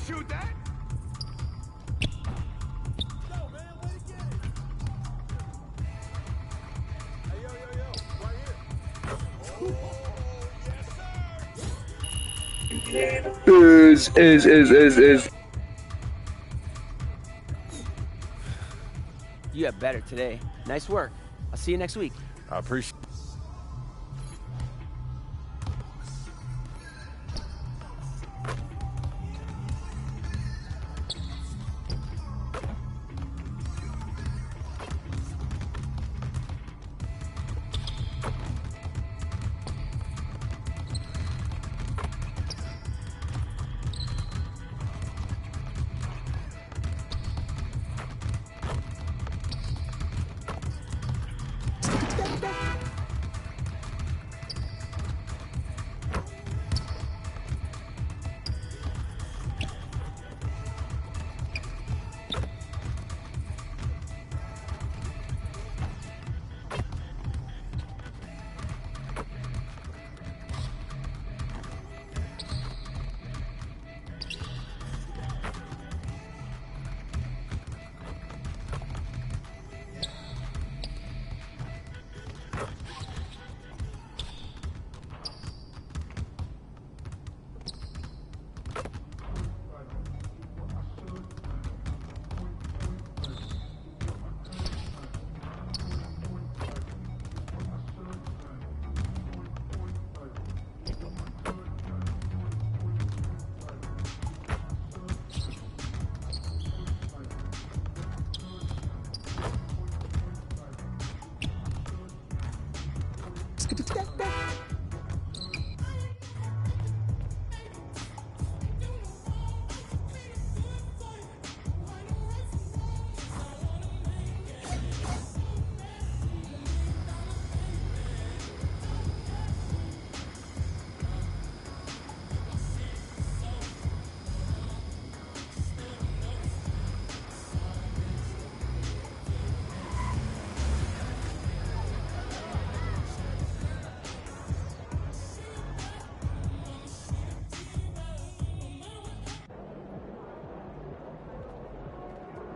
Shoot that! Yo, man, where you get it? Hey, yo, right here. Oh, yes, sir! Is. You have better today. Nice work. I'll see you next week. I appreciate it.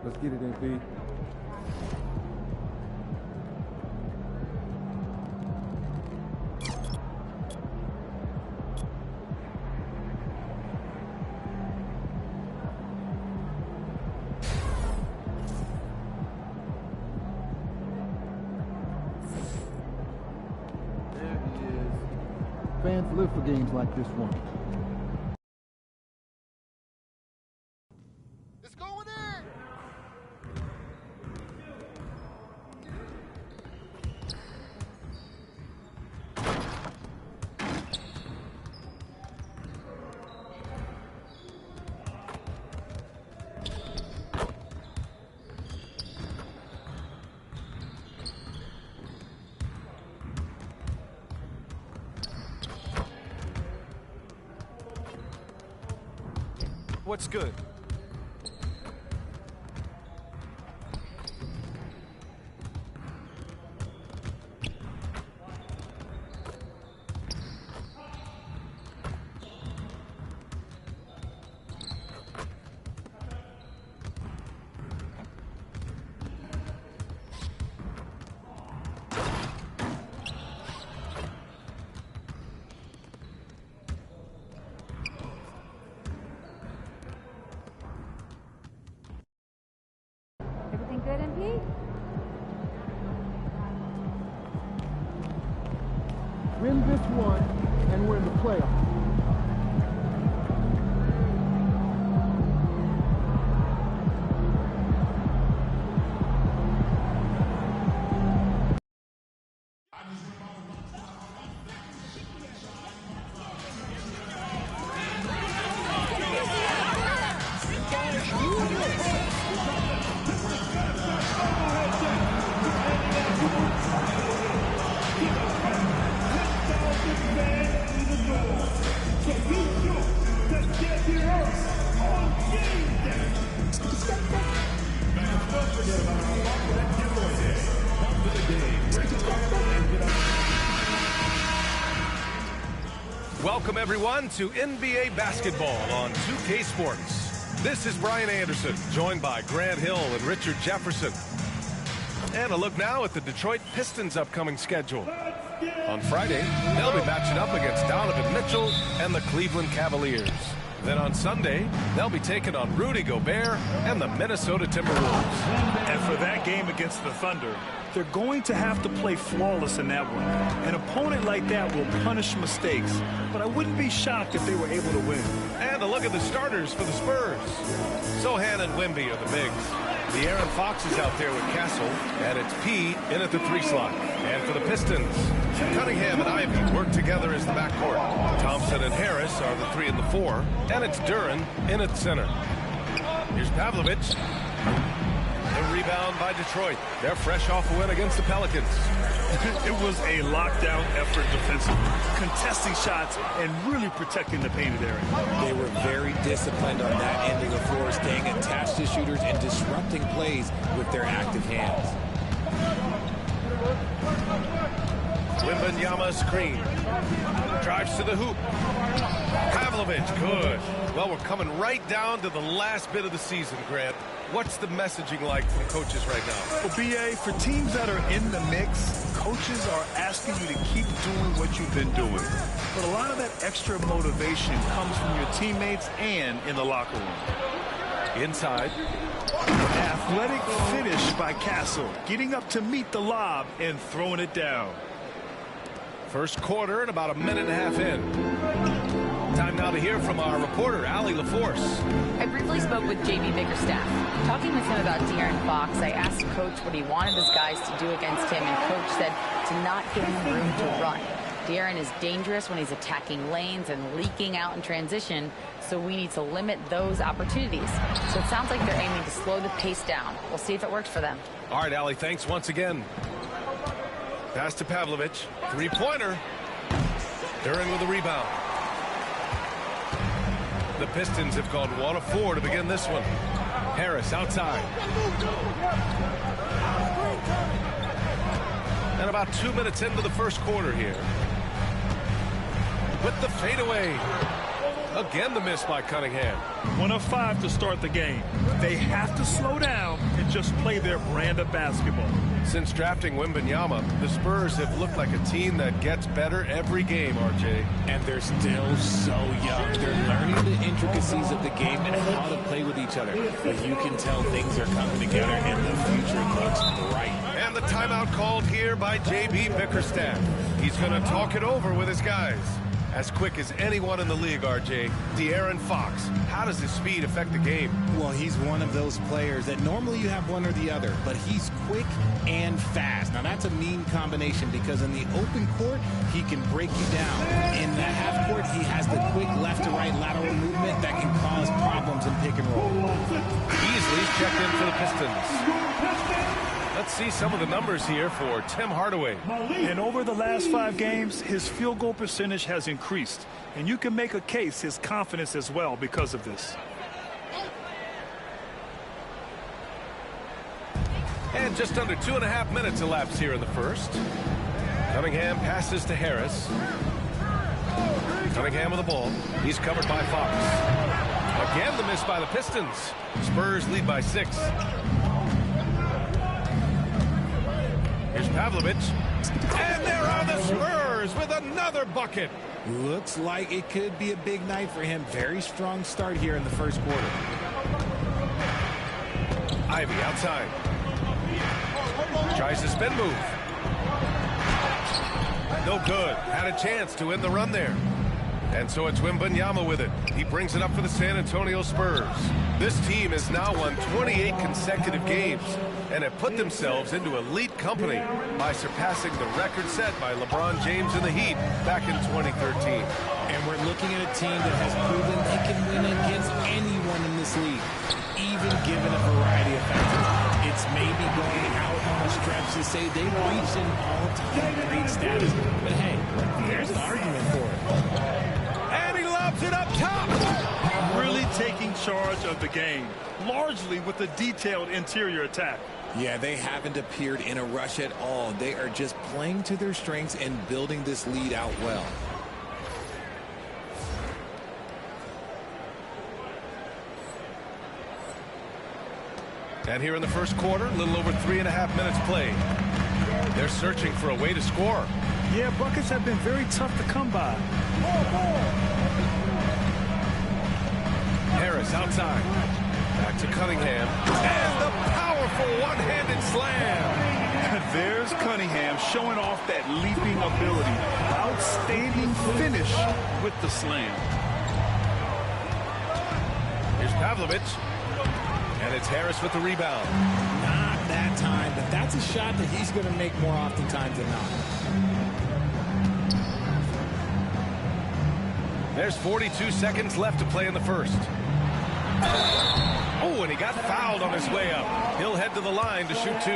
Let's get it, MP. There he is. Fans live for games like this one. It's going in! What's good? Everything good, MP? Win this one, and we're in the playoffs. Welcome everyone to NBA basketball on 2K Sports. This is Brian Anderson, joined by Grant Hill and Richard Jefferson. And a look now at the Detroit Pistons' upcoming schedule. On Friday, they'll be matching up against Donovan Mitchell and the Cleveland Cavaliers. Then on Sunday, they'll be taking on Rudy Gobert and the Minnesota Timberwolves. And for that game against the Thunder, they're going to have to play flawless in that one. An opponent like that will punish mistakes, but I wouldn't be shocked if they were able to win. And a look at the starters for the Spurs. Sohan and Wemby are the bigs. The Aaron Fox is out there with Castle, and it's P in at the 3 slot. And for the Pistons, Cunningham and Ivy work together as the backcourt. Thompson and Harris are the 3 and the 4, and it's Duren in at center. Here's Pavlovic. The rebound by Detroit. They're fresh off a win against the Pelicans. It was a lockdown effort defensively, contesting shots and really protecting the painted area. They were very disciplined on that end of the floor, staying attached to shooters and disrupting plays with their active hands. Wembanyama screen. Drives to the hoop. Pavlovic, good. Well, we're coming right down to the last bit of the season, Grant. What's the messaging like from coaches right now? Well, BA, for teams that are in the mix, coaches are asking you to keep doing what you've been doing. But a lot of that extra motivation comes from your teammates and in the locker room. Inside. Athletic finish by Castle, getting up to meet the lob and throwing it down. First quarter and about a minute and a half in. Time now to hear from our reporter, Allie LaForce. I briefly spoke with J.B. Bickerstaff. Talking with him about De'Aaron Fox, I asked Coach what he wanted his guys to do against him, and Coach said to not give him room to run. De'Aaron is dangerous when he's attacking lanes and leaking out in transition, so we need to limit those opportunities. So it sounds like they're aiming to slow the pace down. We'll see if it works for them. All right, Allie, thanks once again. Pass to Pavlovic. Three-pointer. Duren with the rebound. The Pistons have gone 1 of 4 to begin this one. Harris outside. And about 2 minutes into the first quarter here. With the fadeaway. Again, the miss by Cunningham. 1 of 5 to start the game. They have to slow down and just play their brand of basketball. Since drafting Wembanyama, the Spurs have looked like a team that gets better every game, RJ. And they're still so young. They're learning the intricacies of the game and how to play with each other. But you can tell things are coming together and the future looks bright. And the timeout called here by J.B. Bickerstaff. He's going to talk it over with his guys. As quick as anyone in the league, RJ, De'Aaron Fox. How does his speed affect the game? Well, he's one of those players that normally you have one or the other, but he's quick and fast. Now, that's a mean combination because in the open court, he can break you down. In the half court, he has the quick left-to-right lateral movement that can cause problems in pick and roll. Beasley's checked in for the Pistons. Let's see some of the numbers here for Tim Hardaway. And over the last 5 games, his field goal percentage has increased. And you can make a case his confidence as well because of this. And just under 2.5 minutes elapsed here in the first. Cunningham passes to Harris. Cunningham with the ball. He's covered by Fox. Again, the miss by the Pistons. Spurs lead by 6. Here's Pavlovich. And there are the Spurs with another bucket. Looks like it could be a big night for him. Very strong start here in the first quarter. Ivy outside. Tries to spin move. No good. Had a chance to end the run there. And so it's Wembanyama with it. He brings it up for the San Antonio Spurs. This team has now won 28 consecutive games and have put themselves into elite company by surpassing the record set by LeBron James and the Heat back in 2013. And we're looking at a team that has proven they can win against anyone in this league, even given a variety of factors. It's maybe going out on a stretch to say they've reached an all-time great status. But hey, there's an argument for it. And he lobs it up top. Really taking charge of the game, largely with a detailed interior attack. Yeah, they haven't appeared in a rush at all. They are just playing to their strengths and building this lead out well. And here in the first quarter, a little over 3.5 minutes played. They're searching for a way to score. Yeah, buckets have been very tough to come by. Harris outside. Back to Cunningham. And the powerful one-handed slam. There's Cunningham showing off that leaping ability. Outstanding finish with the slam. Here's Pavlovich. And it's Harris with the rebound. Not that time, but that's a shot that he's going to make more oftentimes than not. There's 42 seconds left to play in the first. Oh, and he got fouled on his way up. He'll head to the line to shoot 2.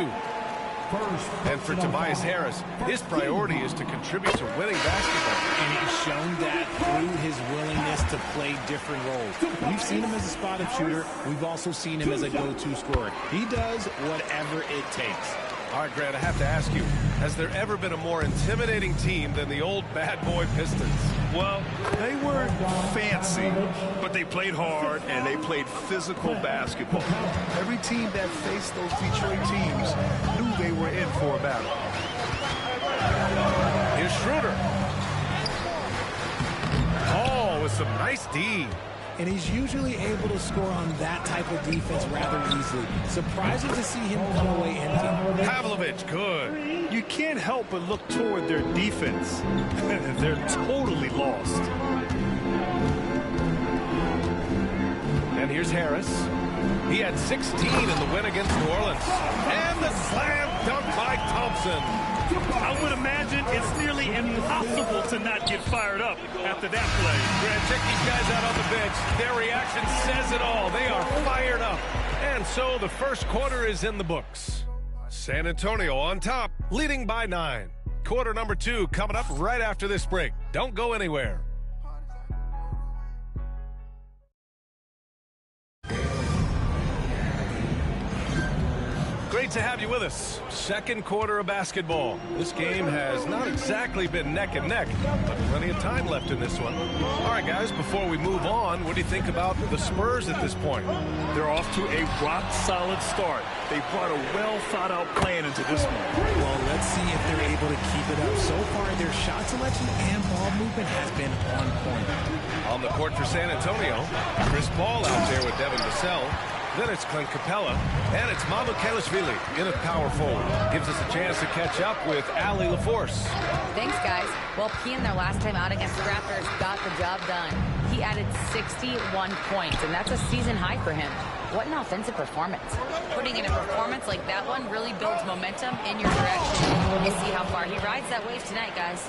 And for Tobias Harris, his priority is to contribute to winning basketball. And he's shown that through his willingness to play different roles. We've seen him as a spot-up shooter. We've also seen him as a go-to scorer. He does whatever it takes. All right, Grant, I have to ask you, has there ever been a more intimidating team than the old bad boy Pistons? Well, they weren't fancy, but they played hard and they played physical basketball. Every team that faced those Detroit teams knew they were in for a battle. Here's Schroeder. Oh, with some nice D. And he's usually able to score on that type of defense rather easily. Surprising to see him come away empty. Pavlovich, good. You can't help but look toward their defense. They're totally lost. And here's Harris. He had 16 in the win against New Orleans. And the slam dunk by Thompson. I would imagine it's nearly impossible to not get fired up after that play. Grant, check these guys out on the bench. Their reaction says it all. They are fired up. And so the first quarter is in the books. San Antonio on top, leading by 9. Quarter number 2 coming up right after this break. Don't go anywhere. Great Great to have you with us. Second quarter of basketball. This game has not exactly been neck and neck, but plenty of time left in this one. All right, guys, before we move on, what do you think about the Spurs at this point? They're off to a rock-solid start. They brought a well-thought-out plan into this one. Well, let's see if they're able to keep it up. So far, their shot selection and ball movement has been on point. On the court for San Antonio, Chris Paul out there with Devin Vassell. Then it's Clint Capella, and it's Mamukelashvili in at power forward. Gives us a chance to catch up with Allie LaForce. Thanks, guys. Well, Pean, their last time out against the Raptors, got the job done. He added 61 points, and that's a season high for him. What an offensive performance. Putting in a performance like that one really builds momentum in your direction. You see how far he rides that wave tonight, guys.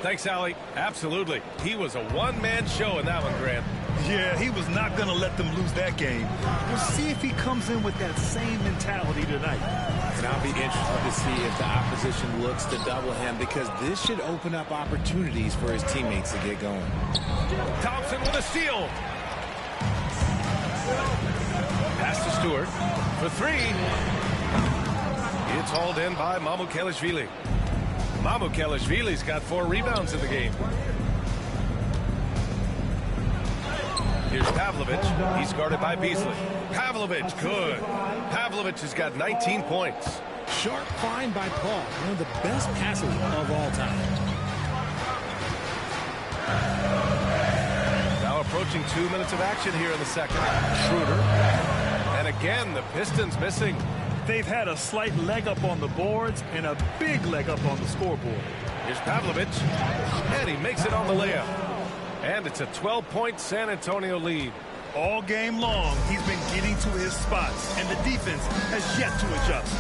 Thanks, Allie. Absolutely. He was a one-man show in that one, Grant. Yeah, he was not going to let them lose that game. We'll see if he comes in with that same mentality tonight. And I'll be interested to see if the opposition looks to double him, because this should open up opportunities for his teammates to get going. Thompson with a steal. Pass to Stewart for three. It's hauled in by Mamukelashvili. Mamukelashvili's got 4 rebounds in the game. Here's Pavlovic. He's guarded by Beasley. Pavlovic, good. Pavlovic has got 19 points. Sharp find by Paul, one of the best passes of all time. Now approaching 2 minutes of action here in the second. Schroeder. And again, the Pistons missing. They've had a slight leg up on the boards and a big leg up on the scoreboard. Here's Pavlovic. And he makes it on the layup. And it's a 12-point San Antonio lead. All game long, he's been getting to his spots, and the defense has yet to adjust.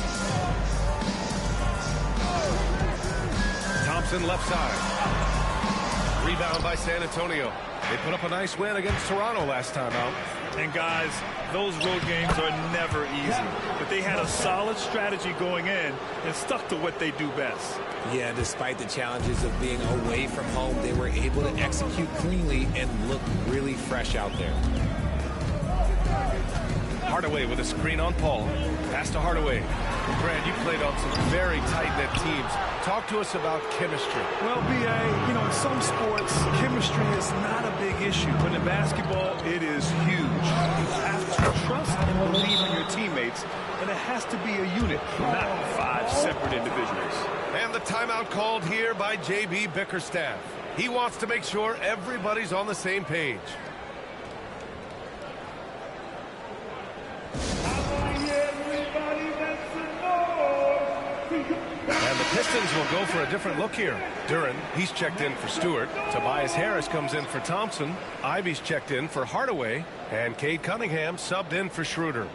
Thompson left side. Rebound by San Antonio. They put up a nice win against Toronto last time out. And guys, those road games are never easy. But they had a solid strategy going in and stuck to what they do best. Yeah, despite the challenges of being away from home, they were able to execute cleanly and look really fresh out there. Hardaway with a screen on Paul. Pass to Hardaway. Brad, you played on some very tight-knit teams. Talk to us about chemistry. Well, B.A., you know, in some sports, chemistry is not a big issue. But in basketball, it is huge. You have to trust and believe in your teammates, and it has to be a unit, not 5 separate individuals. And the timeout called here by J.B. Bickerstaff. He wants to make sure everybody's on the same page. And the Pistons will go for a different look here. Duren, he's checked in for Stewart. Tobias Harris comes in for Thompson. Ivy's checked in for Hardaway. And Cade Cunningham subbed in for Schroeder.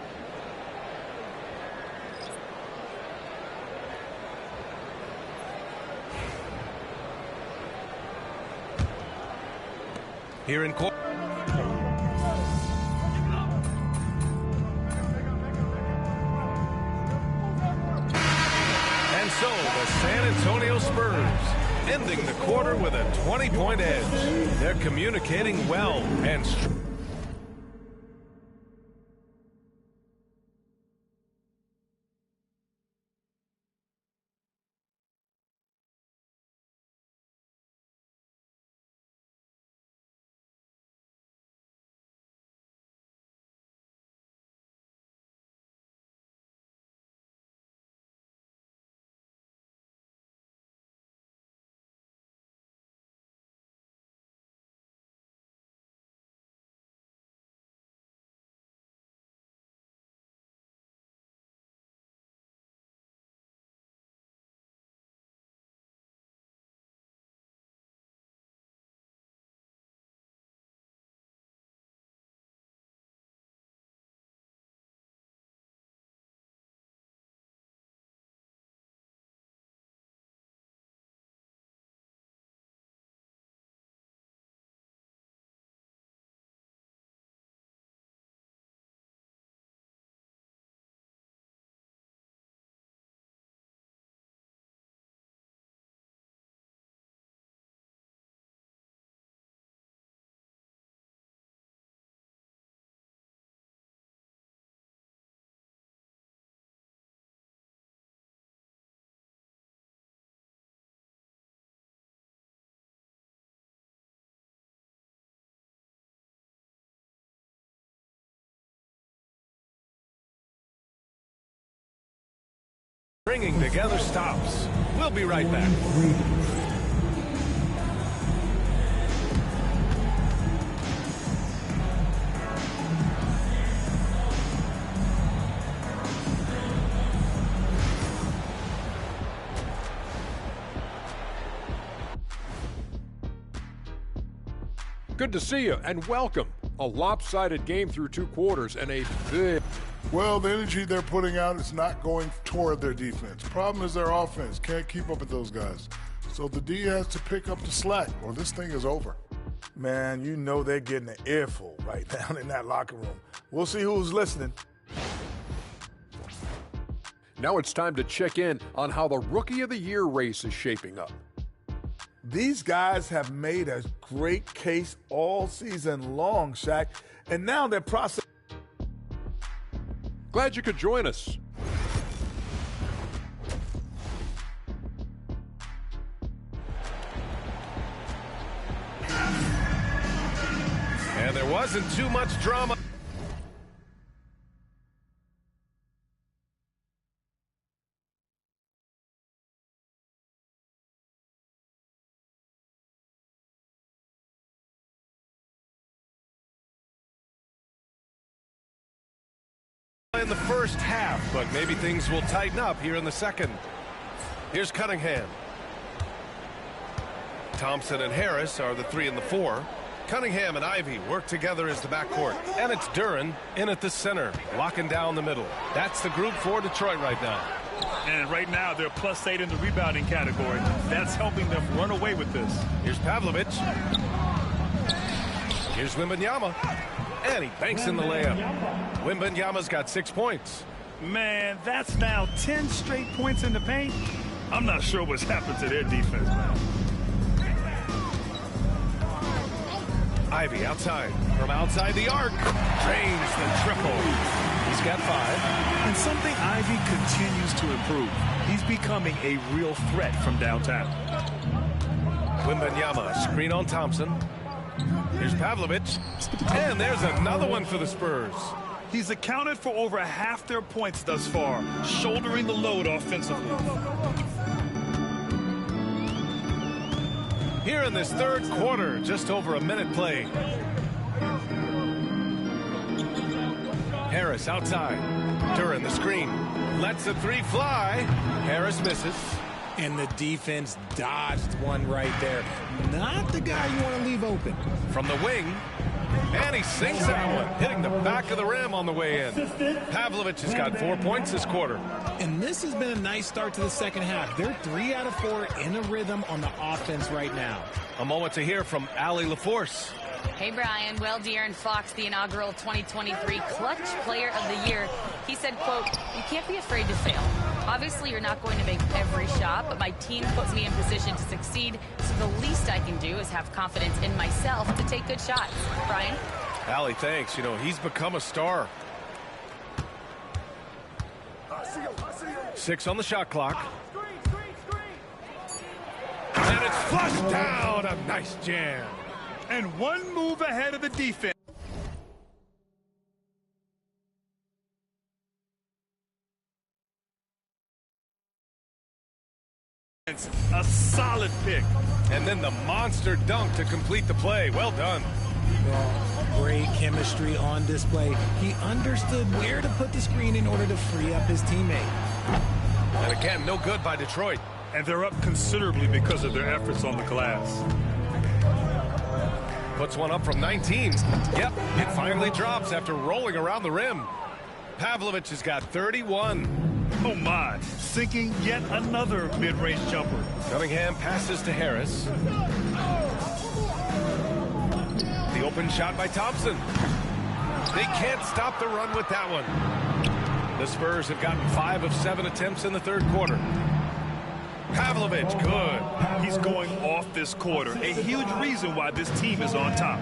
Here in court. And so the San Antonio Spurs ending the quarter with a 20-point edge. They're communicating well and Bringing together stops. We'll be right back. Good to see you, and welcome. A lopsided game through 2 quarters and a big... Well, the energy they're putting out is not going toward their defense. Problem is their offense can't keep up with those guys. So the D has to pick up the slack, or this thing is over. Man, you know they're getting an earful right down in that locker room. We'll see who's listening. Now it's time to check in on how the Rookie of the Year race is shaping up. These guys have made a great case all season long, Shaq, and now they're processing. Glad you could join us. And there wasn't too much drama. In the first half, but maybe things will tighten up here in the second. Here's Cunningham. Thompson and Harris are the 3 and the 4. Cunningham and Ivy work together as the backcourt. And it's Duren in at the center, locking down the middle. That's the group for Detroit right now. And right now, they're +8 in the rebounding category. That's helping them run away with this. Here's Pavlovich. Here's Wembanyama. And he banks in the layup. Wembanyama's got 6 points. Man, that's now 10 straight points in the paint. I'm not sure what's happened to their defense, man. Ivy outside. From outside the arc. Drains the triple. He's got 5. And something Ivy continues to improve. He's becoming a real threat from downtown. Wembanyama, screen on Thompson. Here's Pavlovich. And there's another one for the Spurs. He's accounted for over half their points thus far, shouldering the load offensively. Here in this third quarter, just over a minute played. Harris outside. Duren the screen. Lets the 3 fly. Harris misses. And the defense dodged one right there. Not the guy you want to leave open. From the wing. And he sinks that one, hitting the back of the rim on the way in. Pavlovich has got 4 points this quarter. And this has been a nice start to the second half. They're 3 out of 4 in a rhythm on the offense right now. A moment to hear from Allie LaForce. Hey, Brian. Well, De'Aaron Fox, the inaugural 2023 Clutch Player of the Year, he said, quote, "You can't be afraid to fail. Obviously, you're not going to make every shot, but my team puts me in position to succeed, so the least I can do is have confidence in myself to take good shots." Brian? Allie, thanks. You know, he's become a star. 6 on the shot clock. And it's flushed down. A nice jam. And one move ahead of the defense. A solid pick. And then the monster dunk to complete the play. Well done. Well, great chemistry on display. He understood where to put the screen in order to free up his teammate. And again, no good by Detroit. And they're up considerably because of their efforts on the glass. Puts one up from 19. Yep, it finally drops after rolling around the rim. Pavlovich has got 31. Oh my, sinking yet another mid-range jumper. Cunningham passes to Harris. The open shot by Thompson. They can't stop the run with that one. The Spurs have gotten 5 of 7 attempts in the third quarter. Pavlovich, good. He's going off this quarter. A huge reason why this team is on top.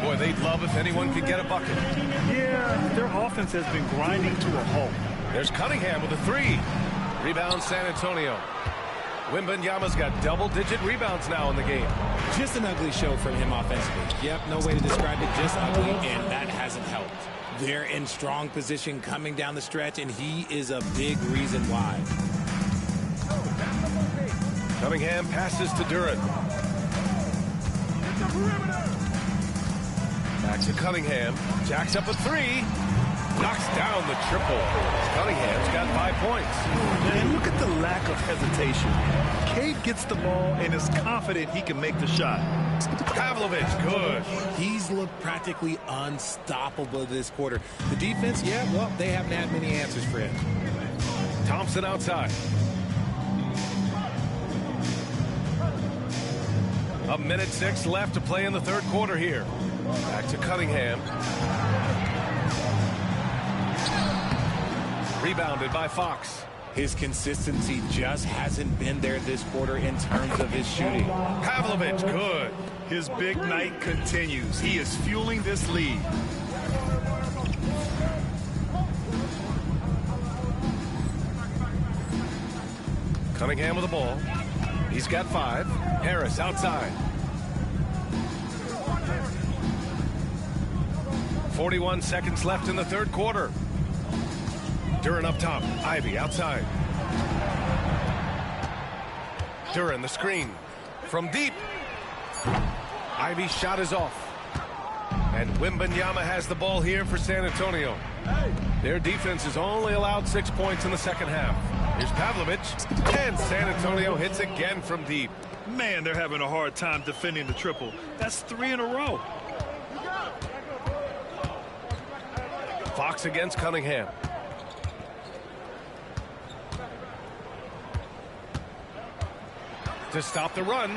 Boy, they'd love if anyone could get a bucket. Yeah, their offense has been grinding to a halt. There's Cunningham with a 3. Rebound San Antonio. Wembanyama's got double-digit rebounds now in the game. Just an ugly show from him offensively. Yep, no way to describe it, just ugly, and that hasn't helped. They're in strong position coming down the stretch, and he is a big reason why. Cunningham passes to Duran. Back to Cunningham. Jacks up a three. Knocks down the triple. Cunningham's got 5 points. Man, look at the lack of hesitation. Cade gets the ball and is confident he can make the shot. Pavlovich, good. He's looked practically unstoppable this quarter. The defense, yeah, well, they haven't had many answers for him. Thompson outside. A minute 6 left to play in the third quarter here. Back to Cunningham. Rebounded by Fox. His consistency just hasn't been there this quarter in terms of his shooting. Pavlovich, good. His big night continues. He is fueling this lead. Cunningham with the ball. He's got 5. Harris outside. 41 seconds left in the third quarter. Duran up top. Ivy outside. Duran the screen. From deep. Ivy's shot is off. And Wembanyama has the ball here for San Antonio. Their defense has only allowed 6 points in the second half. Here's Pavlovich. And San Antonio hits again from deep. Man, they're having a hard time defending the triple. That's 3 in a row. Fox against Cunningham. To stop the run.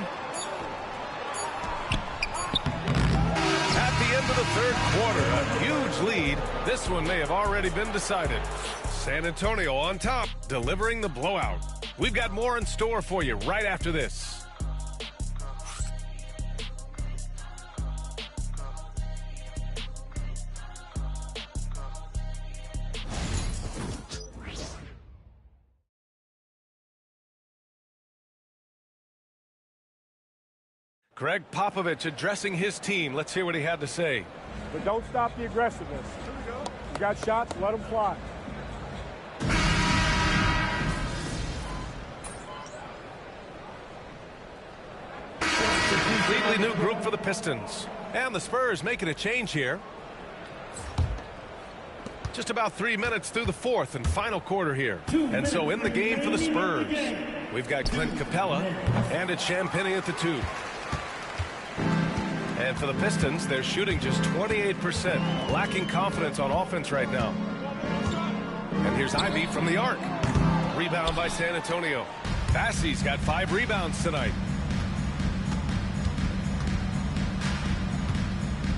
At the end of the third quarter, a huge lead. This one may have already been decided. San Antonio on top, delivering the blowout. We've got more in store for you right after this. Greg Popovich addressing his team. Let's hear what he had to say. But don't stop the aggressiveness. You got shots, let them fly. Completely new group for the Pistons. And the Spurs making a change here. Just about 3 minutes through the fourth and final quarter here. And so in the game for the Spurs, we've got Clint Capella and it's Champagnie at the 2. And for the Pistons, they're shooting just 28%, lacking confidence on offense right now. And here's Ivy from the arc. Rebound by San Antonio. Bassey's got 5 rebounds tonight.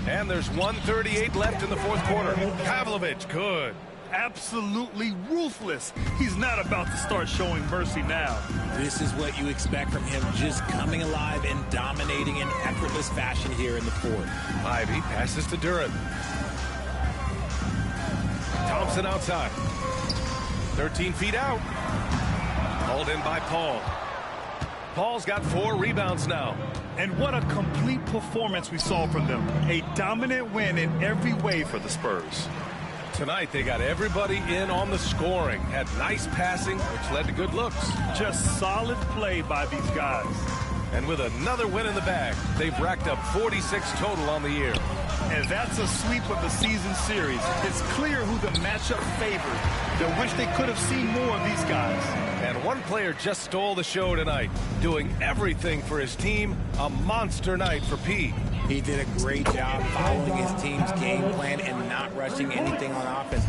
And there's 1:38 left in the fourth quarter. Pavlovich, good. Absolutely ruthless. He's not about to start showing mercy now. This is what you expect from him, just coming alive and dominating in effortless fashion here in the fourth. Ivy passes to Duran. Thompson outside. 13 feet out. Hauled in by Paul. Paul's got 4 rebounds now. And what a complete performance we saw from them. A dominant win in every way for the Spurs. Tonight, they got everybody in on the scoring. Had nice passing, which led to good looks. Just solid play by these guys. And with another win in the bag, they've racked up 46 total on the year. And that's a sweep of the season series. It's clear who the matchup favored. They wish they could have seen more of these guys. And one player just stole the show tonight, doing everything for his team. A monster night for P. He did a great job following his team's game plan and not rushing anything on offense,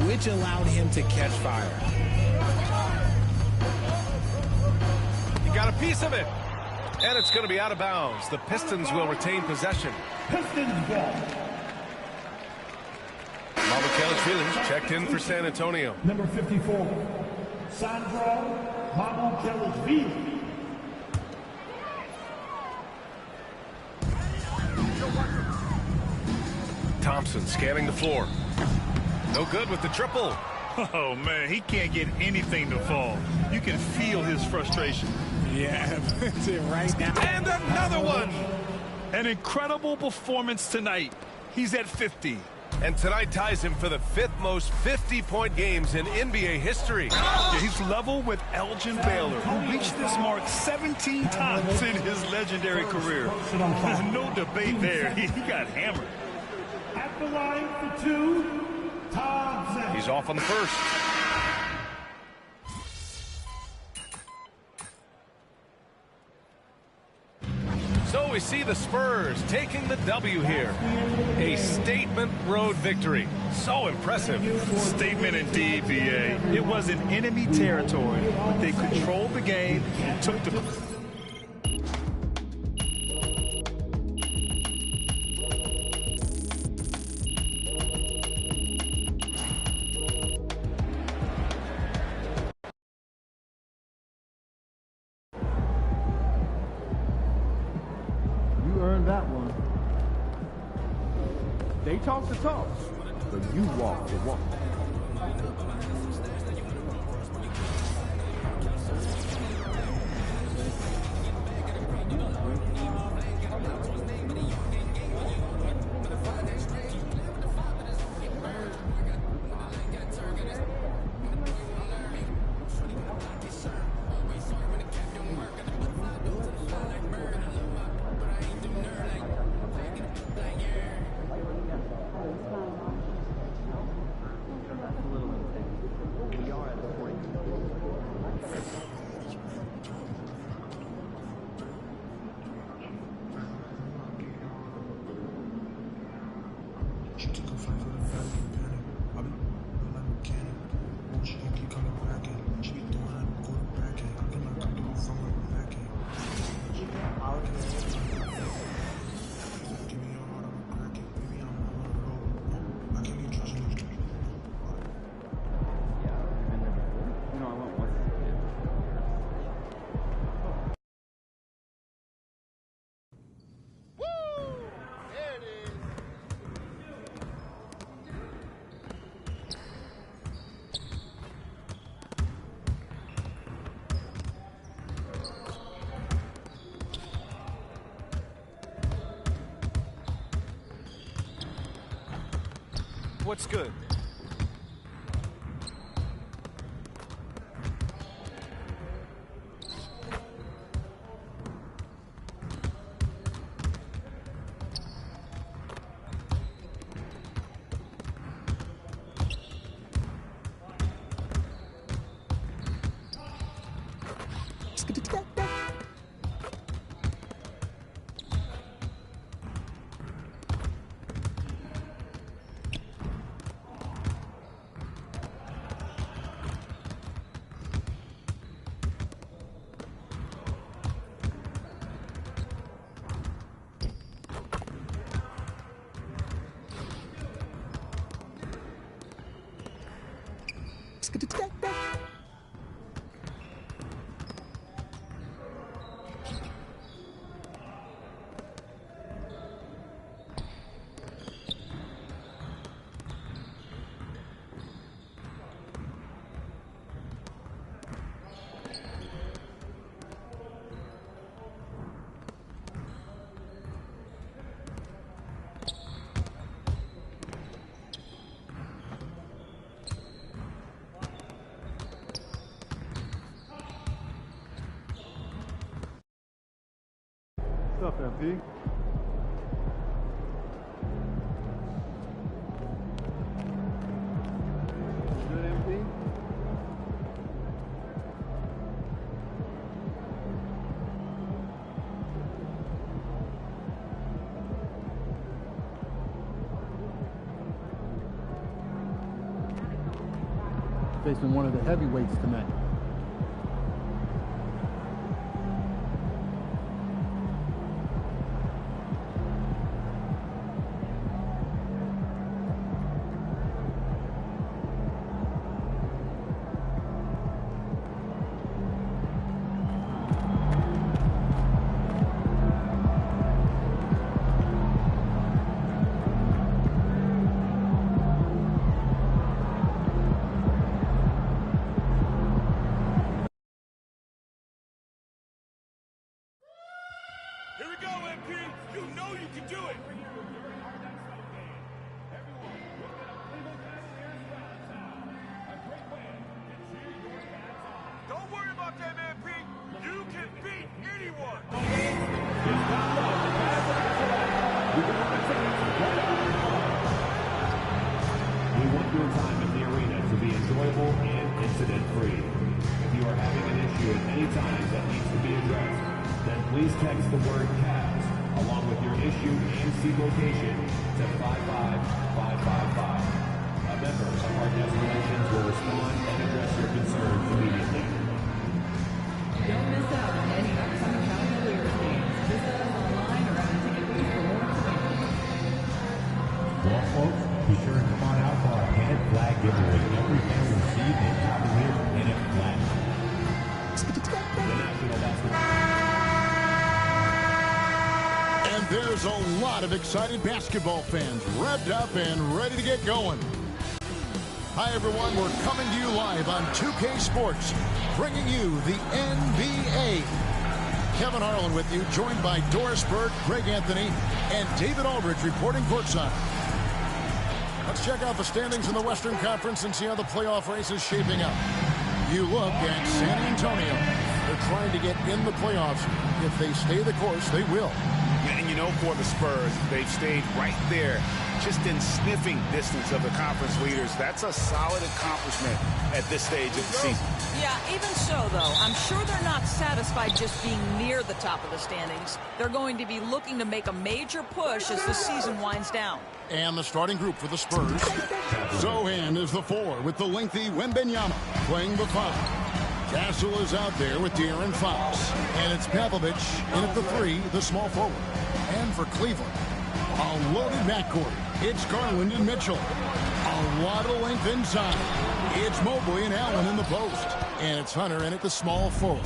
which allowed him to catch fire. He got a piece of it. And it's going to be out of bounds. The Pistons will retain possession. Pistons ball. Mamukelashvili checked in for San Antonio. Number 54, Sandro Mamukelashvili. Thompson scanning the floor. No good with the triple. Oh, man, he can't get anything to fall. You can feel his frustration. Yeah, that's it right now. And another one. An incredible performance tonight. He's at 50. And tonight ties him for the 5th most 50-point games in NBA history. Yeah, he's level with Elgin Baylor, who reached this mark 17 times in his legendary career. There's no debate there. He got hammered. At the line for 2, Thompson. He's off on the first. So we see the Spurs taking the W here. A statement road victory. So impressive. Statement indeed, BA. It was in enemy territory, but they controlled the game and took the... That one. They talk the talk, but you walk the walk. What's good? What's up, MP? Good, MP? Facing one of the heavyweights tonight. We want your time in the arena to be enjoyable and incident-free. If you are having an issue at any time that needs to be addressed, then please text the word CABS along with your issue and seat location to 55555. A member of our guest relations will respond and address your concerns immediately. Don't miss out on any upcoming Cavaliers games. Visit us online or at a ticket booth for more information. Well, folks, be sure to come on out for our pennant flag giveaway. Every fan will receive a Cavaliers pennant flag. The National Basketball. And there's a lot of excited basketball fans revved up and ready to get going. Hi, everyone. We're coming to you live on 2K Sports, bringing you the NBA. Kevin Harlan with you, joined by Doris Burke, Greg Anthony, and David Aldridge reporting courtside. Let's check out the standings in the Western Conference and see how the playoff race is shaping up. You look at San Antonio. They're trying to get in the playoffs. If they stay the course, they will. And you know, for the Spurs, they've stayed right there, just in sniffing distance of the conference leaders. That's a solid accomplishment at this stage of the season. Yeah, even so, though, I'm sure they're not satisfied just being near the top of the standings. They're going to be looking to make a major push as the season winds down. And the starting group for the Spurs. Zohan is the 4 with the lengthy Wembanyama playing the 5. Castle is out there with De'Aaron Fox. And it's Pavlovic in at the 3, the small forward. And for Cleveland, a loaded backcourt. It's Garland and Mitchell. A lot of length inside. It's Mobley and Allen in the post. And it's Hunter in at the small forward.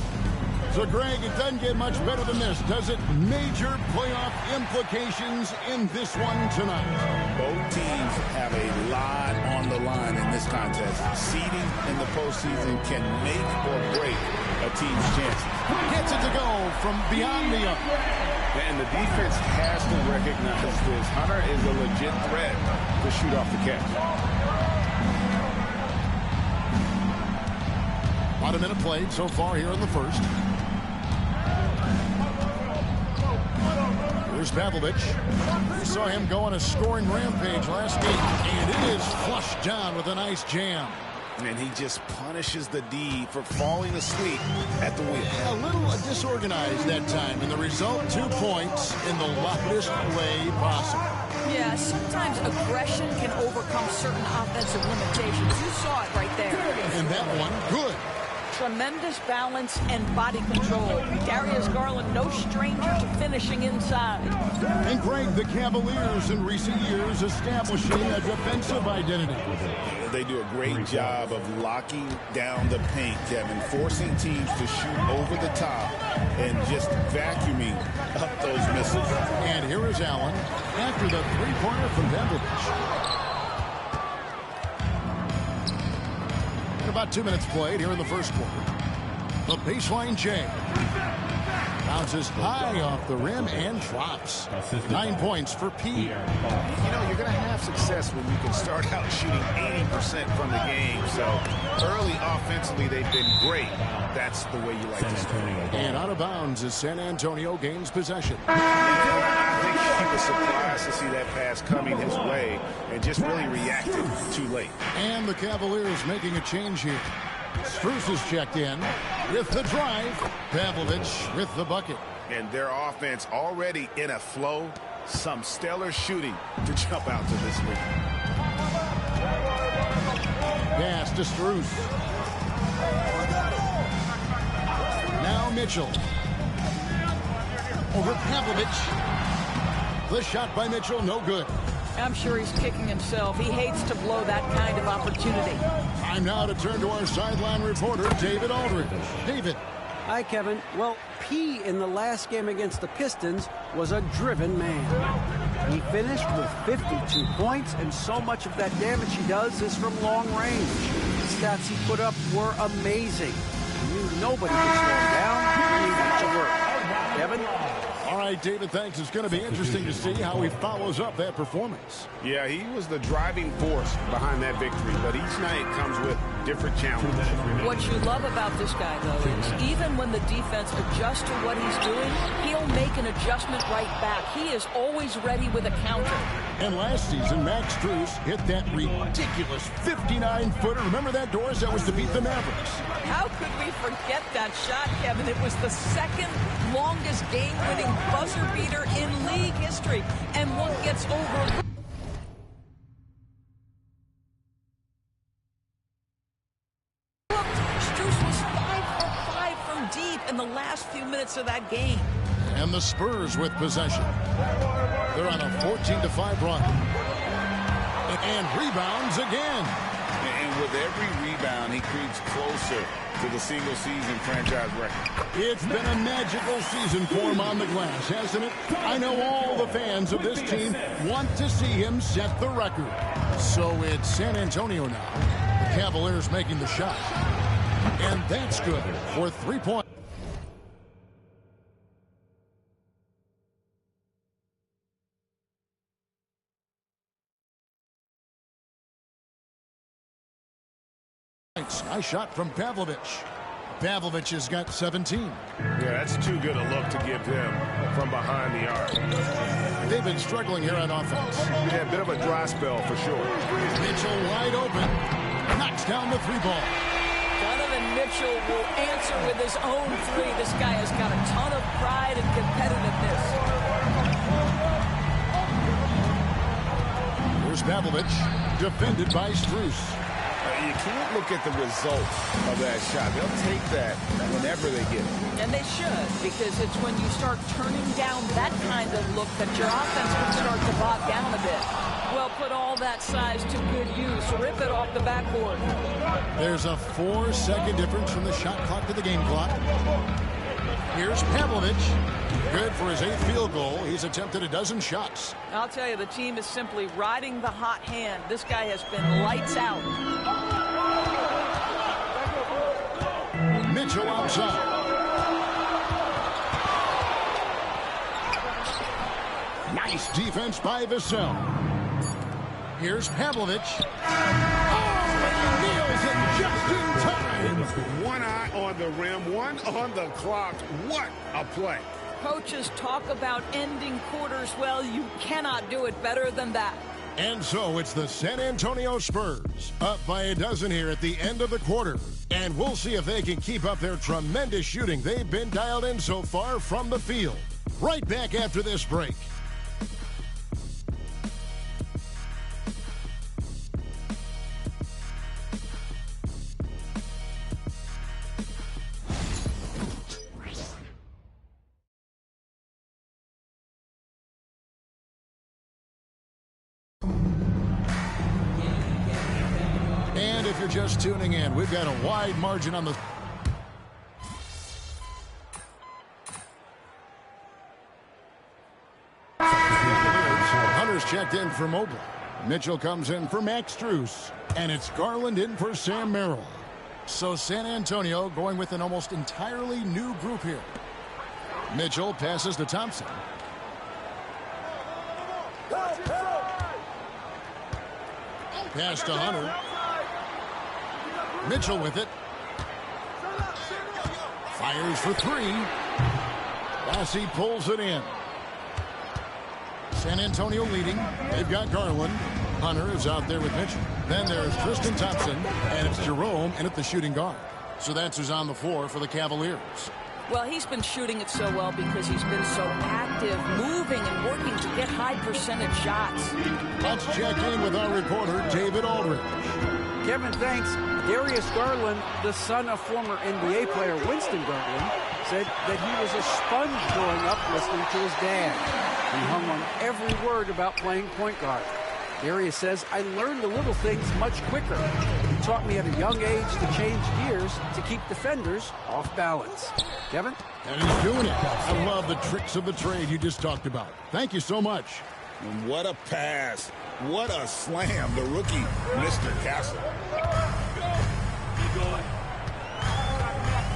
So, Greg, it doesn't get much better than this, does it? Major playoff implications in this one tonight. Both teams have a lot on the line in this contest. Seeding in the postseason can make or break a team's chances. Gets it to go from beyond the arc. And the defense has to recognize this. Hunter is a legit threat to shoot off the catch. About a minute played so far here in the first. Here's Pavlovic. We saw him go on a scoring rampage last game, and it is flushed down with a nice jam. And he just punishes the D for falling asleep at the wheel. A little disorganized that time, and the result, 2 points in the loudest way possible. Yeah, sometimes aggression can overcome certain offensive limitations. You saw it right there. And that one, good. Tremendous balance and body control. Darius Garland, no stranger to finishing inside. And Greg, the Cavaliers in recent years establishing a defensive identity. They do a great job of locking down the paint, Kevin, forcing teams to shoot over the top and just vacuuming up those missiles. And here is Allen after the three-pointer from Pavlovic. About 2 minutes played here in the first quarter. The baseline J. Bounces high off the rim and drops. 9 points for P. You know, you're going to have success when you can start out shooting 80% from the game. So early offensively, they've been great. That's the way you like to start. And out of bounds as San Antonio gains possession. I think he was surprised to see that pass coming his way and just really reacted too late. And the Cavaliers making a change here. Strus is checked in with the drive. Pavlovic with the bucket. And their offense already in a flow. Some stellar shooting to jump out to this lead. Pass to Strus. Now Mitchell. Over Pavlovic. The shot by Mitchell, no good. I'm sure he's kicking himself. He hates to blow that kind of opportunity. Time now to turn to our sideline reporter, David Aldridge. David. Hi, Kevin. Well, P in the last game against the Pistons was a driven man. He finished with 52 points, and so much of that damage he does is from long range. The stats he put up were amazing. Nobody can slow him down. He needs to work. Kevin? All right, David, thanks. It's going to be interesting to see how he follows up that performance. Yeah, he was the driving force behind that victory, but each night comes with different challenge. What you love about this guy, though, is even when the defense adjusts to what he's doing, he'll make an adjustment right back. He is always ready with a counter. And last season, Max Strus hit that ridiculous 59-footer. Remember that, Doris? That was to beat the Mavericks. How could we forget that shot, Kevin? It was the second longest game-winning buzzer beater in league history. And what gets over... Strus was 5 for 5 from deep in the last few minutes of that game. And the Spurs with possession. They're on a 14-5 run. And rebounds again. And with every rebound, he creeps closer to the single-season franchise record. It's been a magical season for him on the glass, hasn't it? I know all the fans of this team want to see him set the record. So it's San Antonio now. The Cavaliers making the shot. And that's good for 3 points. Nice shot from Pavlovic. Pavlovic has got 17. Yeah, that's too good a look to give them from behind the arc. They've been struggling here on offense. Yeah, a bit of a dry spell for sure. Mitchell wide open. Knocks down the 3-ball. Donovan Mitchell will answer with his own 3. This guy has got a ton of pride and competitiveness. Here's Pavlovic, defended by Strus. You can't look at the result of that shot. They'll take that whenever they get it. And they should, because it's when you start turning down that kind of look that your offense can start to bog down a bit. Well, put all that size to good use. Rip it off the backboard. There's a 4-second difference from the shot clock to the game clock. Here's Pavlovic. Good for his 8th field goal. He's attempted a dozen shots. I'll tell you, the team is simply riding the hot hand. This guy has been lights out. Mitchell outside. Nice defense by Vassell. Here's Pavlovic. Oh, he nails it just in time. One eye on the rim, one on the clock. What a play. Coaches talk about ending quarters. Well, you cannot do it better than that. And so it's the San Antonio Spurs up by a dozen here at the end of the quarter. And we'll see if they can keep up their tremendous shooting they've been dialed in so far from the field. Right back after this break. And if you're just tuning in, we've got a wide margin on the... Hunter's checked in for Mobley. Mitchell comes in for Max Strus. And it's Garland in for Sam Merrill. So San Antonio going with an almost entirely new group here. Mitchell passes to Thompson. Pass to Hunter. Mitchell with it. Fires for 3. Lassie pulls it in. San Antonio leading. They've got Garland. Hunter is out there with Mitchell. Then there's Tristan Thompson, and it's Jerome in at the shooting guard. So that's who's on the floor for the Cavaliers. Well, he's been shooting it so well because he's been so active, moving and working to get high percentage shots. Let's check in with our reporter, David Aldridge. Kevin, thanks. Darius Garland, the son of former NBA player Winston Garland, said that he was a sponge growing up listening to his dad. He hung on every word about playing point guard. Darius says, I learned the little things much quicker. He taught me at a young age to change gears to keep defenders off balance. Kevin? And he's doing it. I love the tricks of the trade you just talked about. Thank you so much. And what a pass. What a slam. The rookie, Mr. Castle.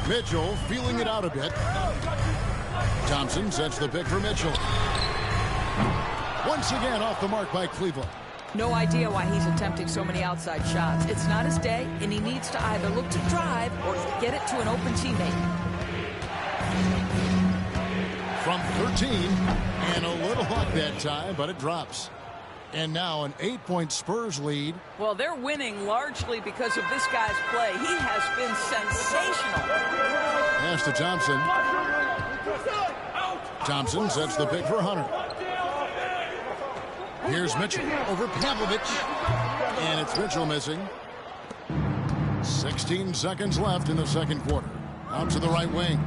Mitchell feeling it out a bit. Thompson sets the pick for Mitchell. Once again off the mark by Cleveland. No idea why he's attempting so many outside shots. It's not his day, and he needs to either look to drive or get it to an open teammate. From 13, and a little luck that time, but it drops. And now an 8-point Spurs lead. Well, they're winning largely because of this guy's play. He has been sensational. Pass to Thompson. Thompson sets the pick for Hunter. Here's Mitchell over Pavlovich. And it's Mitchell missing. 16 seconds left in the second quarter. Out to the right wing.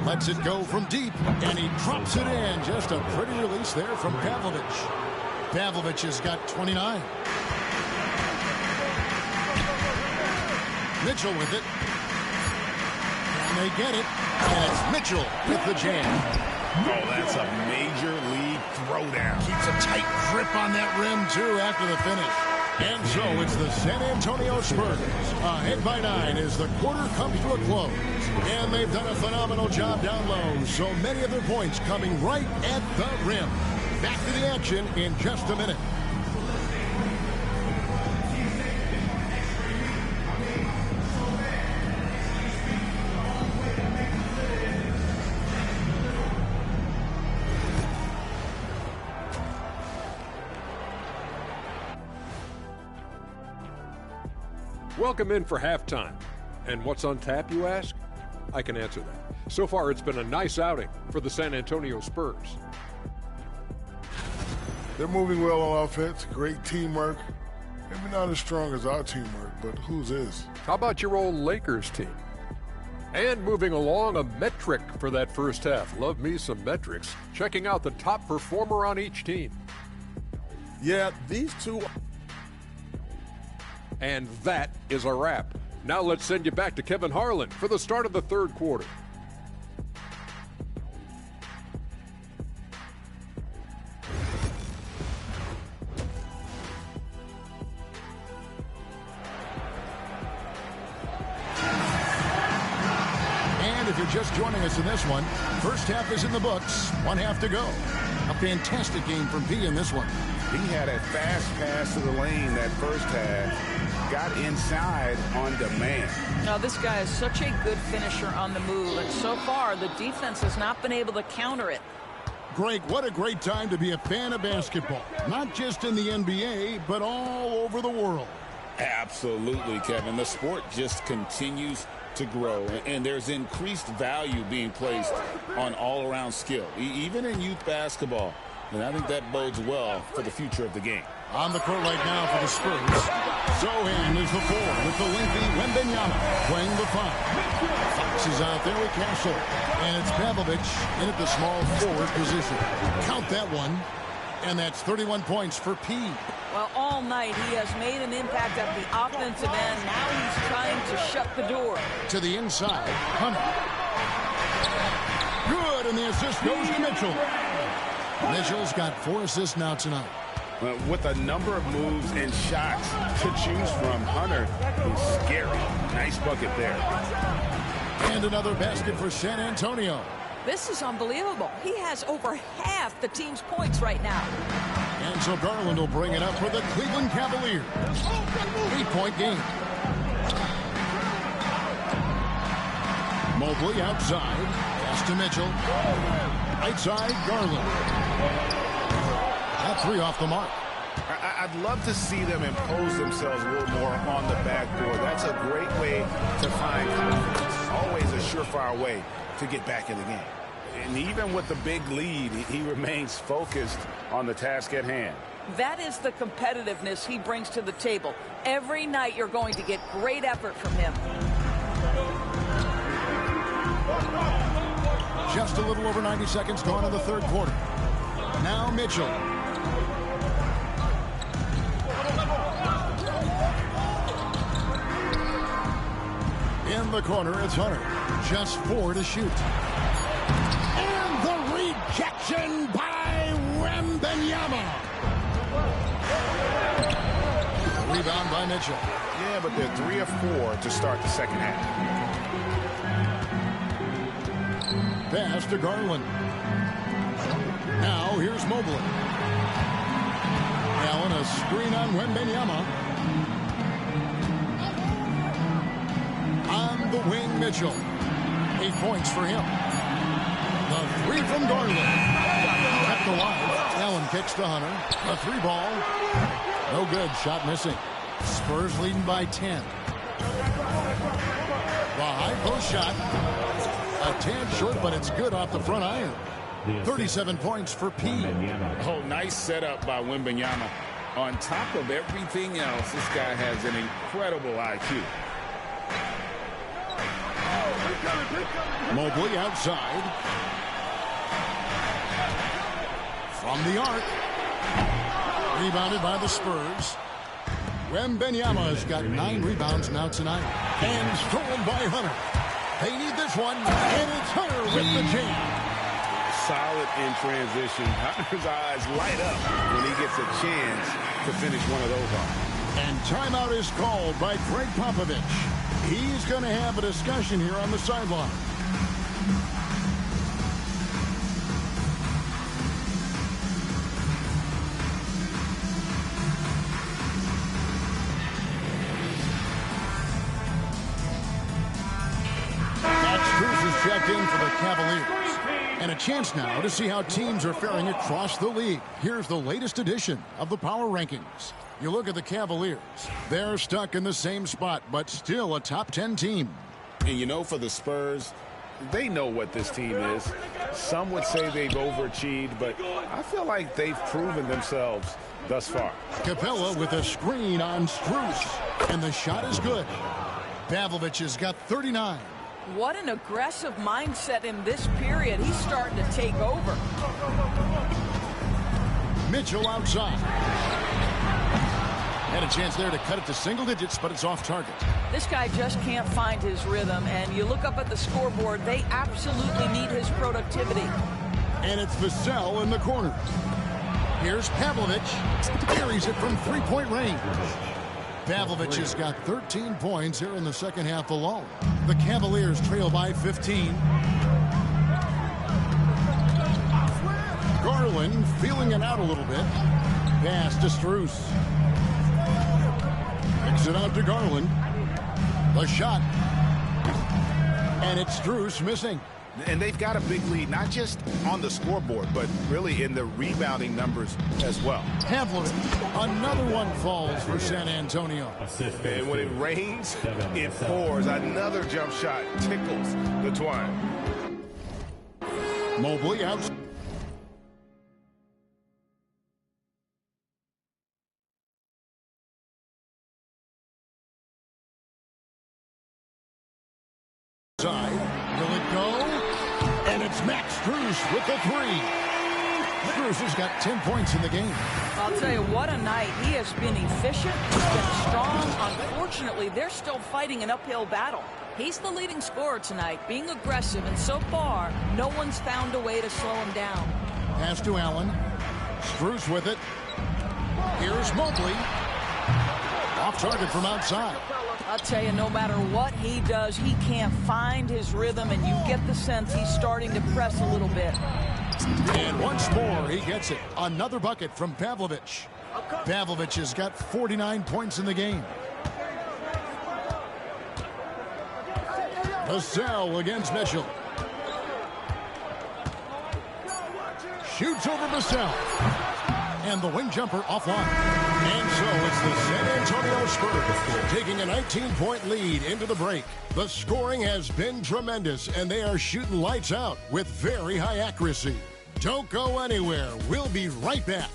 Lets it go from deep, and he drops it in. Just a pretty release there from Pavlovich. Pavlovich has got 29. Mitchell with it. And they get it. And it's Mitchell with the jam. Oh, that's a major league throwdown. Keeps a tight grip on that rim, too, after the finish. And so it's the San Antonio Spurs. Ahead by 9 as the quarter comes to a close. And they've done a phenomenal job down low. So many of their points coming right at the rim. Back to the action in just a minute. Welcome in for halftime. And what's on tap, you ask? I can answer that. So far, it's been a nice outing for the San Antonio Spurs. They're moving well on offense. Great teamwork. Maybe not as strong as our teamwork, but whose is? How about your old Lakers team? And moving along, a metric for that first half. Love me some metrics. Checking out the top performer on each team. Yeah, these two. And that is a wrap. Now let's send you back to Kevin Harlan for the start of the third quarter. And if you're just joining us in this one, first half is in the books. 1 half to go. A fantastic game from P in this one. He had a fast pass to the lane that first half. Got inside on demand. Now, this guy is such a good finisher on the move, and so far, the defense has not been able to counter it. Greg, what a great time to be a fan of basketball. Not just in the NBA, but all over the world. Absolutely, Kevin. The sport just continues to grow, and there's increased value being placed on all-around skill, even in youth basketball. And I think that bodes well for the future of the game. On the court right now for the Spurs. Sohan is the 4 with the lengthy Wembenyama playing the 5. Fox is out there with Castle. And it's Pavlovich in at the small forward position. Count that one. And that's 31 points for P. Well, all night he has made an impact at the offensive end. Now he's trying to shut the door. To the inside, Hunter. Good, and the assist goes to Mitchell. Mitchell's got 4 assists now tonight. With a number of moves and shots to choose from, Hunter is scary. Nice bucket there. And another basket for San Antonio. This is unbelievable. He has over half the team's points right now. And so Garland will bring it up for the Cleveland Cavaliers. 3-point game. Mobley outside. Pass to Mitchell. Right side, Garland. That 3 off the mark. I'd love to see them impose themselves a little more on the backboard. That's a great way to find confidence. Always a surefire way to get back in the game. And even with the big lead, he remains focused on the task at hand. That is the competitiveness he brings to the table. Every night you're going to get great effort from him. Just a little over 90 seconds gone in the third quarter. Now Mitchell. In the corner, it's Hunter. Just 4 to shoot. And the rejection by Wembenyama. Rebound by Mitchell. Yeah, but they're 3 of 4 to start the second half. Pass to Garland. Now here's Mobley. screen on Wembanyama. On the wing, Mitchell. 8 points for him. The three from Garland. Kept alive. Allen kicks to Hunter. A 3-ball. No good. Shot missing. Spurs leading by 10. The high post shot. A tad short, but it's good off the front iron. 37 points for P. Oh, nice setup by Wembanyama. On top of everything else, this guy has an incredible IQ. Mobley outside. From the arc. Rebounded by the Spurs. Wembanyama's got 9 rebounds now tonight. And stolen by Hunter. They need this one. And it's Hunter with the jam. Solid in transition. Hunter's eyes light up when he gets a chance to finish one of those off. And timeout is called by Greg Popovich. He's going to have a discussion here on the sideline. Checked in for the Cavaliers. And a chance now to see how teams are faring across the league. Here's the latest edition of the Power Rankings. You look at the Cavaliers. They're stuck in the same spot, but still a top 10 team. And you know, for the Spurs, they know what this team is. Some would say they've overachieved, but I feel like they've proven themselves thus far. Capella with a screen on Strus. And the shot is good. Pavlovich has got 39. What an aggressive mindset in this period. He's starting to take over. Mitchell outside. Had a chance there to cut it to single digits, but it's off target. This guy just can't find his rhythm, and you look up at the scoreboard, they absolutely need his productivity. And it's Vassell in the corner. Here's Pavlovich. Carries it from 3-point range. Pavlovich has got 13 points here in the second half alone. The Cavaliers trail by 15. Garland feeling it out a little bit. Pass to Strus. Kicks it out to Garland. The shot. And it's Strus missing. And they've got a big lead, not just on the scoreboard, but really in the rebounding numbers as well. Pavlovich, another one falls for San Antonio. And when it rains, it pours. Another jump shot tickles the twine. Mobley out. Side. Will it go? And it's Max Strus with the 3. Strus has got 10 points in the game. I'll tell you, what a night. He has been efficient. He's been strong. Unfortunately, they're still fighting an uphill battle. He's the leading scorer tonight, being aggressive, and so far, no one's found a way to slow him down. Pass to Allen. Strus with it. Here's Mobley. Off target from outside. I'll tell you, no matter what he does, he can't find his rhythm, and you get the sense he's starting to press a little bit. And once more, he gets it. Another bucket from Pavlovich. Pavlovich has got 49 points in the game. Vassell against Mitchell. Shoots over Vassell. And the wing jumper offline. And so it's the San Antonio Spurs taking a 19-point lead into the break. The scoring has been tremendous, and they are shooting lights out with very high accuracy. Don't go anywhere. We'll be right back.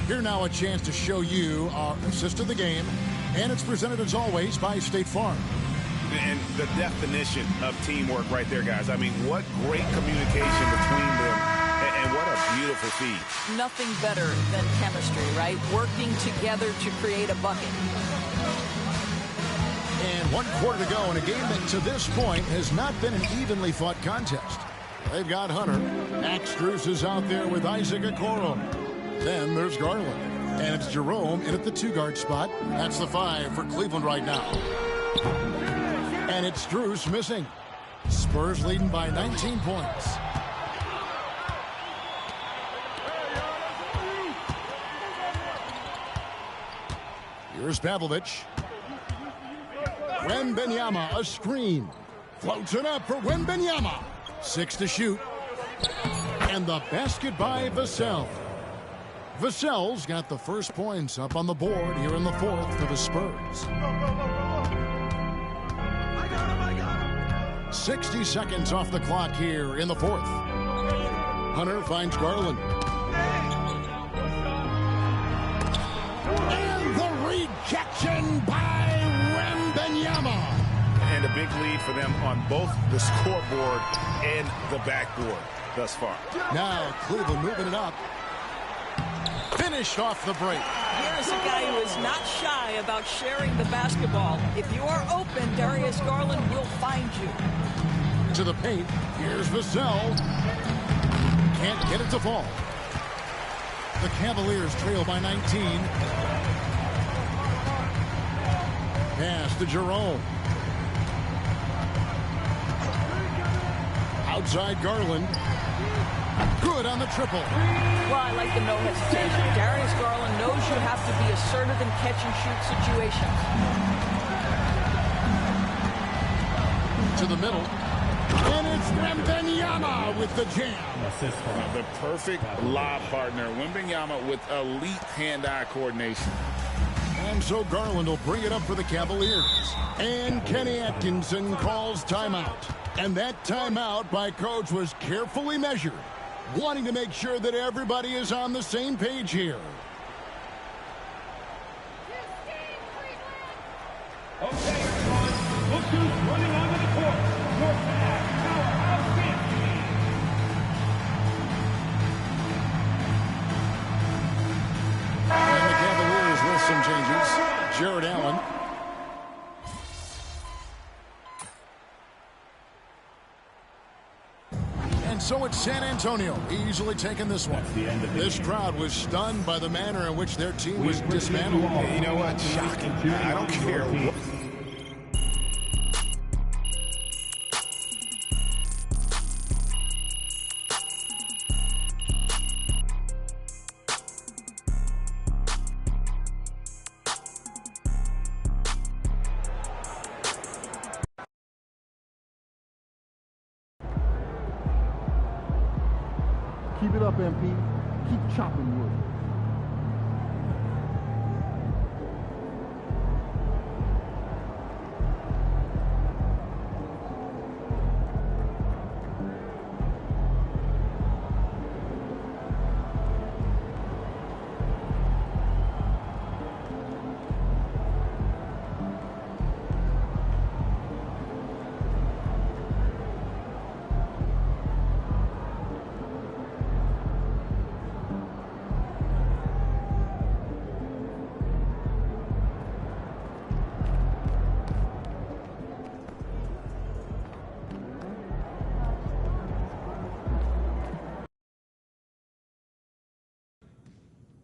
Here now a chance to show you our assist of the game, and it's presented as always by State Farm. And the definition of teamwork right there, guys. I mean, what great communication between them, and what a beautiful feed. Nothing better than chemistry, right? Working together to create a bucket. And 1 quarter to go in a game that to this point has not been an evenly fought contest. They've got Hunter. Max Strus is out there with Isaac Okoro. Then there's Garland. And it's Jerome in at the 2-guard spot. That's the 5 for Cleveland right now. And it's Strus missing. Spurs leading by 19 points. Here's Pavlovich. Wembanyama, a screen. Floats it up for Wembanyama. 6 to shoot. And the basket by Vassell. Vassell's got the first points up on the board here in the 4th for the Spurs. 60 seconds off the clock here in the 4th. Hunter finds Garland. And the rejection by Wembanyama. And a big lead for them on both the scoreboard and the backboard thus far. Now Cleveland moving it up. Finished off the break. Here's a guy who is not shy about sharing the basketball. If you are open, Darius Garland will find you. To the paint. Here's Vassell. Can't get it to fall. The Cavaliers trail by 19. Pass to Jerome. Outside Garland. Good on the triple. Well, I like the no hesitation. Darius Garland knows you have to be assertive in catch-and-shoot situations. To the middle. And it's Wembanyama with the jam. The perfect lob partner. Wembanyama with elite hand-eye coordination. And so Garland will bring it up for the Cavaliers. And Kenny Atkinson calls timeout. And that timeout by Coach was carefully measured, wanting to make sure that everybody is on the same page here. Okay, everyone. Look who's running onto the court. Your Mavs powerhouse champion. And the Cavaliers with some changes. Jared Allen. And so it's San Antonio easily taking this one. This crowd was stunned by the manner in which their team was dismantled. You know what? Shocking. I don't care what. Keep it up, MP. Keep chopping wood.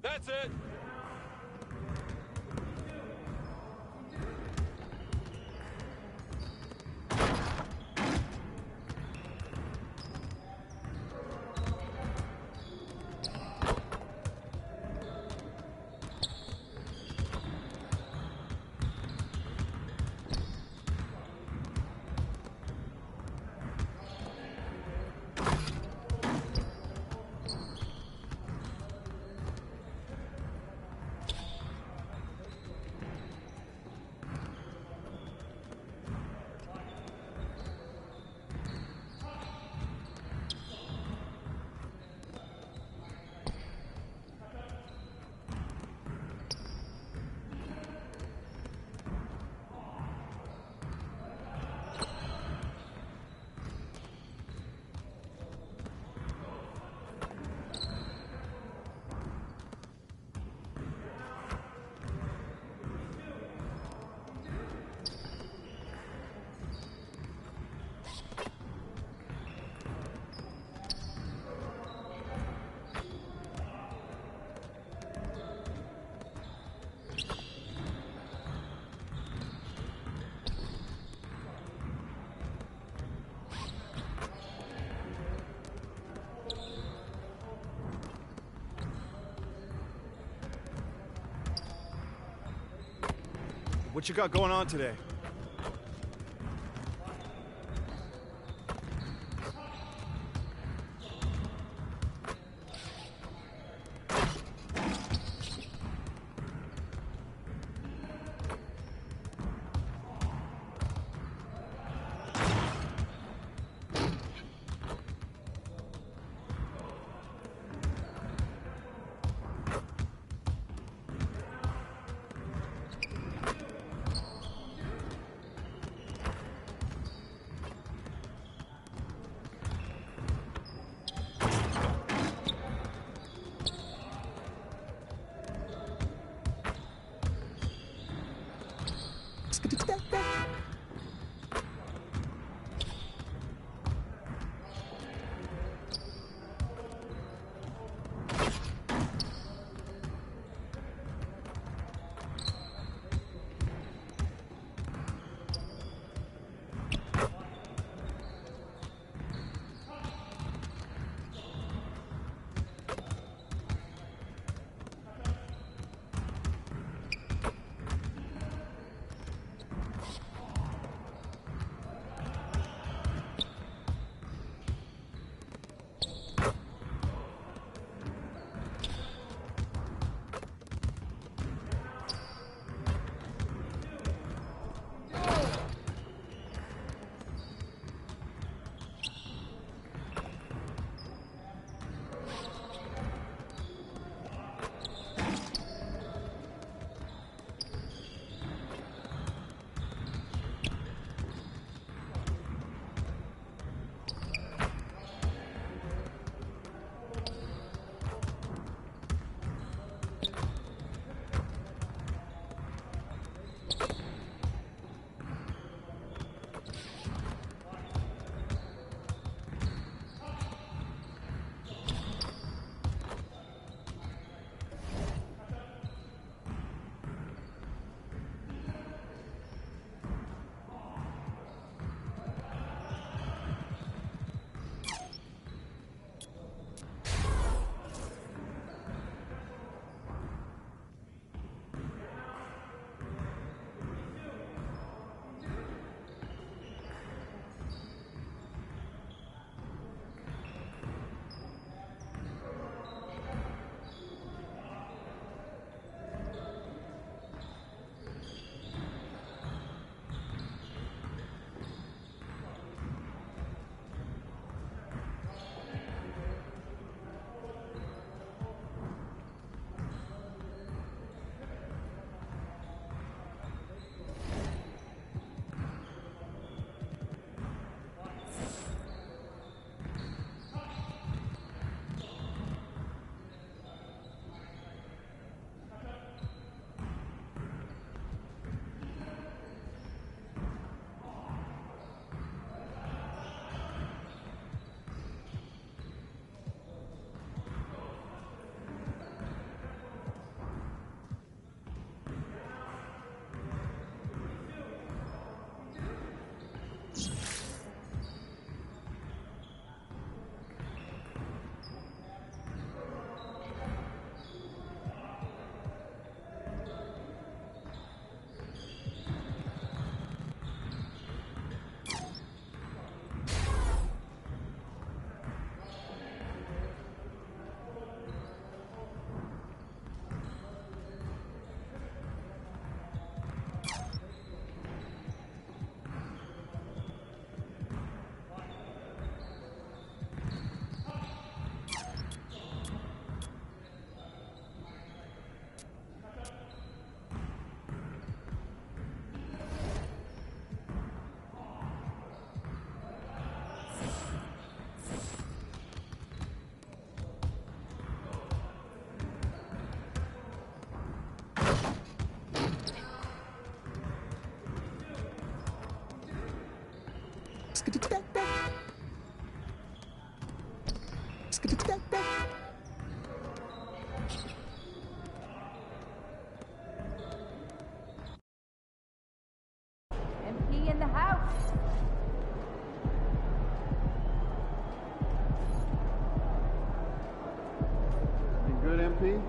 That's it. What you got going on today? MP in the house. Everything good, MP?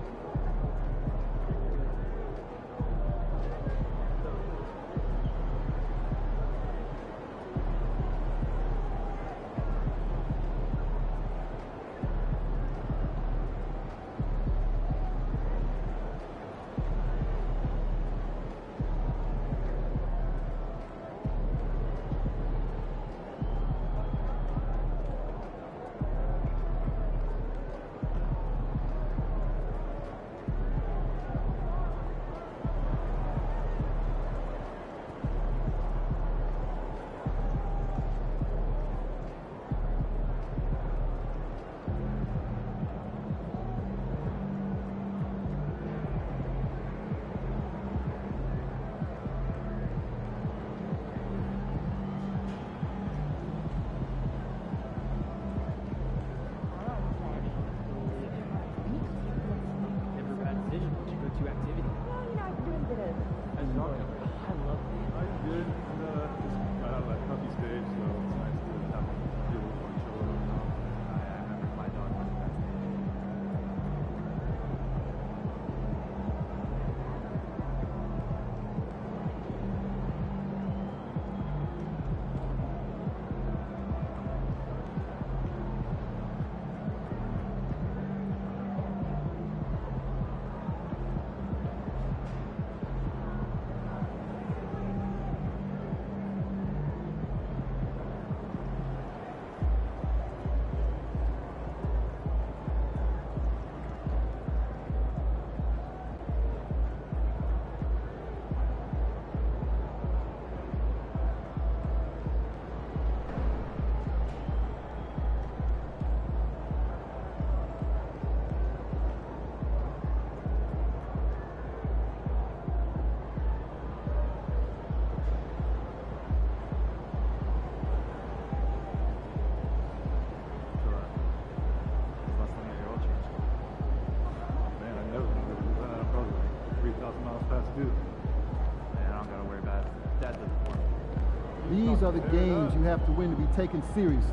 talking about? I love it. I'm good. Just got out of that puppy stage, so it's nice to have him do a little more chill with him now. I remember my dog went to that stage. These are the games you have to win to be taken seriously.